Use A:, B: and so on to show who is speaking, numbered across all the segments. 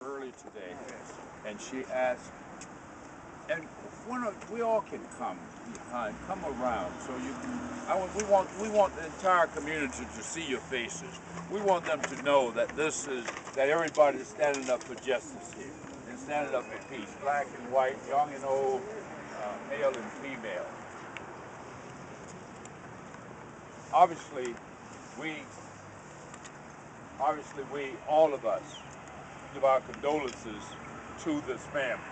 A: early today, and she asked, and we all can come around. So we want the entire community to see your faces. We want them to know that that everybody is standing up for justice here and standing up for peace, black and white, young and old, male and female. Obviously, all of us, give our condolences to this family.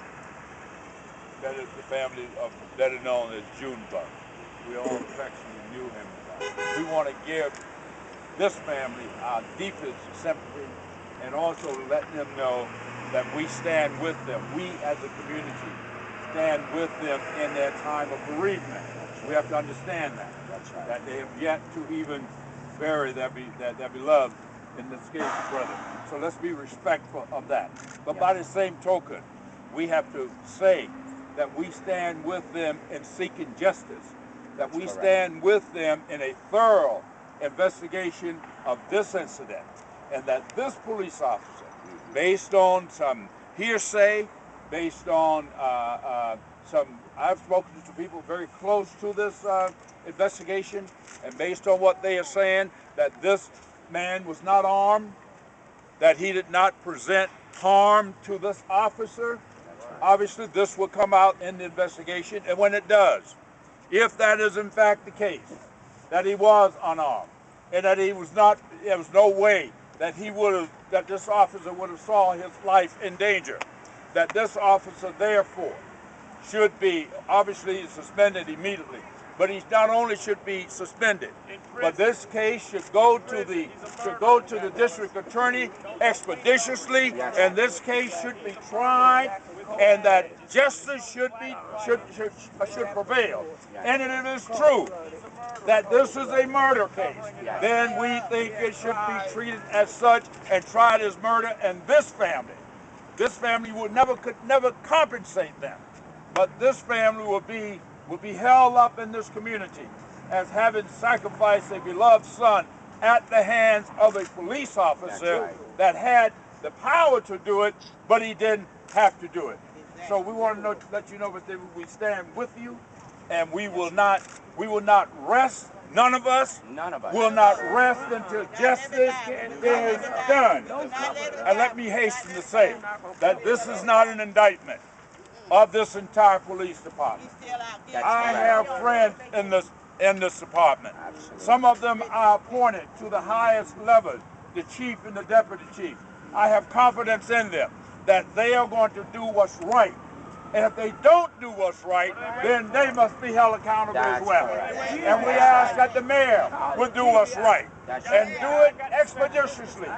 A: That is the family of better known as Junebug. We all affectionately knew him. We want to give this family our deepest sympathy and also let them know that we stand with them. We as a community stand with them in their time of bereavement. We have to understand that. That's right. That they have yet to even bury their beloved, in this case, brother. So let's be respectful of that. But by the same token, we have to say that we stand with them in seeking justice, that we stand with them in a thorough investigation of this incident, and that this police officer, based on some hearsay, based on I've spoken to people very close to this investigation, and based on what they are saying, that this man was not armed, that he did not present harm to this officer. Obviously, this will come out in the investigation, and when it does, if that is in fact the case, that he was unarmed, and that he was not, there was no way that that this officer would have saw his life in danger, that this officer therefore should be obviously suspended immediately. But he not only should be suspended, but this case should go to the district attorney expeditiously, and this case should be tried, and that justice should prevail. And if it is true that this is a murder case, then we think it should be treated as such and tried as murder. And this family could never compensate them, but this family will be held up in this community as having sacrificed a beloved son at the hands of a police officer that had the power to do it, but he didn't have to do it. So we want to let you know that we stand with you, and we will not rest. None of us will not rest until justice is done. And let me hasten to say that this is not an indictment of this entire police department. I have friends in this department. Some of them are appointed to the highest level, the chief and the deputy chief. I have confidence in them that they are going to do what's right. And if they don't do what's right, then they must be held accountable as well. And we ask that the mayor would do what's right and do it expeditiously.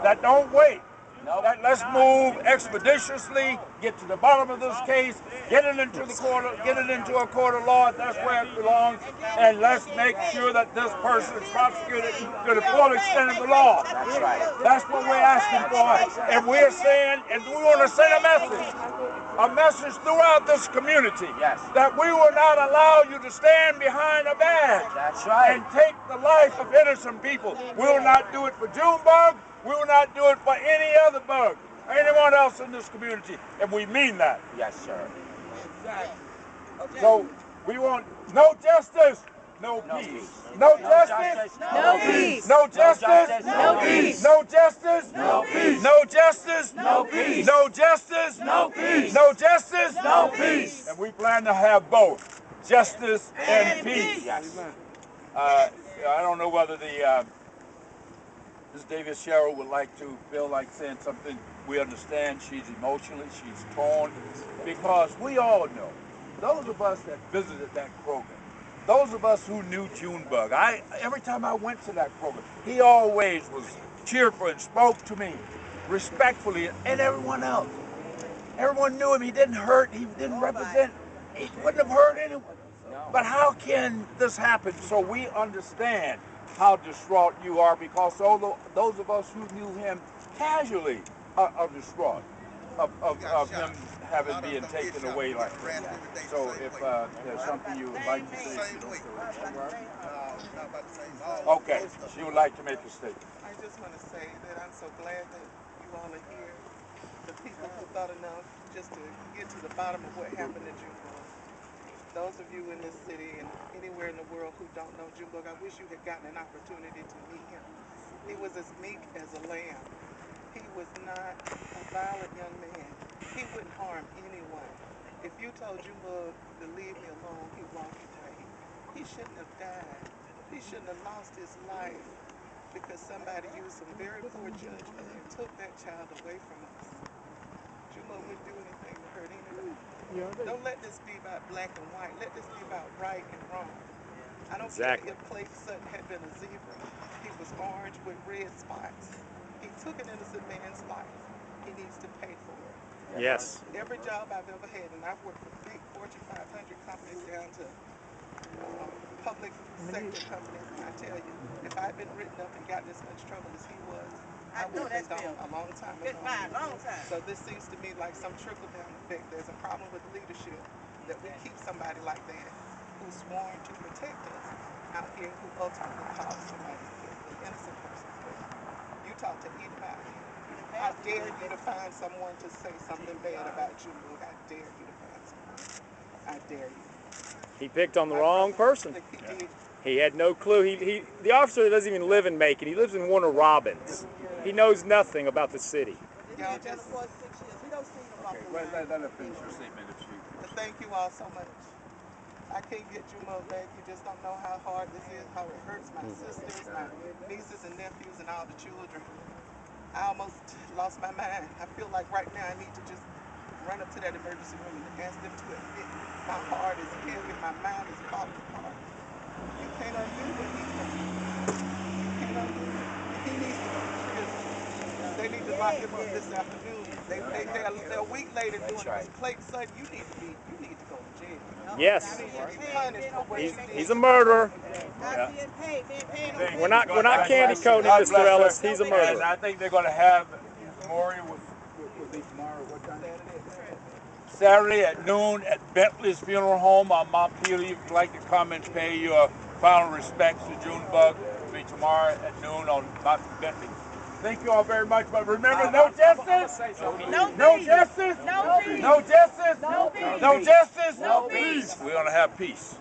A: That don't wait. That let's move expeditiously, get to the bottom of this case, get it into a court of law. That's where it belongs, and let's make sure that this person is prosecuted to the full extent of the law. That's right. That's what we're asking for, and we're saying, and we want to send a message throughout this community that we will not allow you to stand behind a badge and take the life of innocent people. We will not do it for Junebug. We will not do it for any other bug, or anyone else in this community, and we mean that. Yes, sir. So we want no justice, no peace. No justice, no peace. No justice, no peace. No justice, no peace. No justice, no peace. No justice, no peace. No justice, no peace. And we plan to have both justice and peace. Yes. I don't know whether Ms. Davis Sherrill would feel like saying something. We understand she's she's torn, because we all know, those of us that visited that Kroger, those of us who knew Junebug, every time I went to that Kroger, he always was cheerful and spoke to me respectfully, and everyone else. Everyone knew him. He didn't hurt. He didn't represent. He wouldn't have hurt anyone. But how can this happen? So we understand how distraught you are, because those of us who knew him casually are distraught of him being taken away like that. So if there's something you would like to say, okay, she would like to make a statement.
B: I just want to say that I'm so glad that you all are here. The about enough just to get to the bottom of what happened to Junebug. Those of you in this city and anywhere in the world who don't know Junebug, I wish you had gotten an opportunity to meet him. He was as meek as a lamb. He was not a violent young man. He wouldn't harm anyone. If you told Junebug to leave me alone, he'd walk away. He shouldn't have died. He shouldn't have lost his life because somebody used some very poor judgment and took that child away from us. Junebug wouldn't do anything to hurt anybody. Don't let this be about black and white. Let this be about right and wrong. I don't care if Clay Sutton had been a zebra. He was orange with red spots. He took an innocent man's life. He needs to pay for it.
C: Yes.
B: Every job I've ever had, and I've worked for big Fortune 500 companies down to public sector companies, and I tell you, if I'd been written up and gotten as much trouble as he was, I would have been gone a long time ago. So this seems to me like some trickle-down effect. There's a problem with leadership that we keep somebody like that who's sworn to protect us out here who ultimately caused somebody's death, an innocent person's death. You talk to anybody. I dare you to find someone to say something bad about Junebug. I dare you to find someone. I dare you.
C: He picked on the wrong person. He had no clue. The officer doesn't even live in Macon. He lives in Warner Robins. He knows nothing about the city.
B: Y'all just... Thank you all so much. I can't get Junebug back. You just don't know how hard this is, how it hurts my sisters, my nieces and nephews, and all the children. I almost lost my mind. I feel like right now I need to just run up to that emergency room and ask them to admit my heart is heavy, my mind is falling apart. You can't undo what he's done. You can't undo it. He needs to go to prison. They need to lock him up this afternoon. They're a week later doing this. Clay Sutton, you need to go to jail.
C: Yes.
B: You need to be punished for what you did.
C: He's a murderer. We're not candy coating Mr. Ellis. He's a murderer.
A: And I think they're going to have memorial will be tomorrow. What time? Saturday at noon at Bentley's Funeral Home on Montpelier. If you'd like to come and pay your final respects to Junebug, it'll be tomorrow at noon on Bentley. Thank you all very much, but remember, no justice, no justice, no justice, no justice, no peace. We're going to have peace.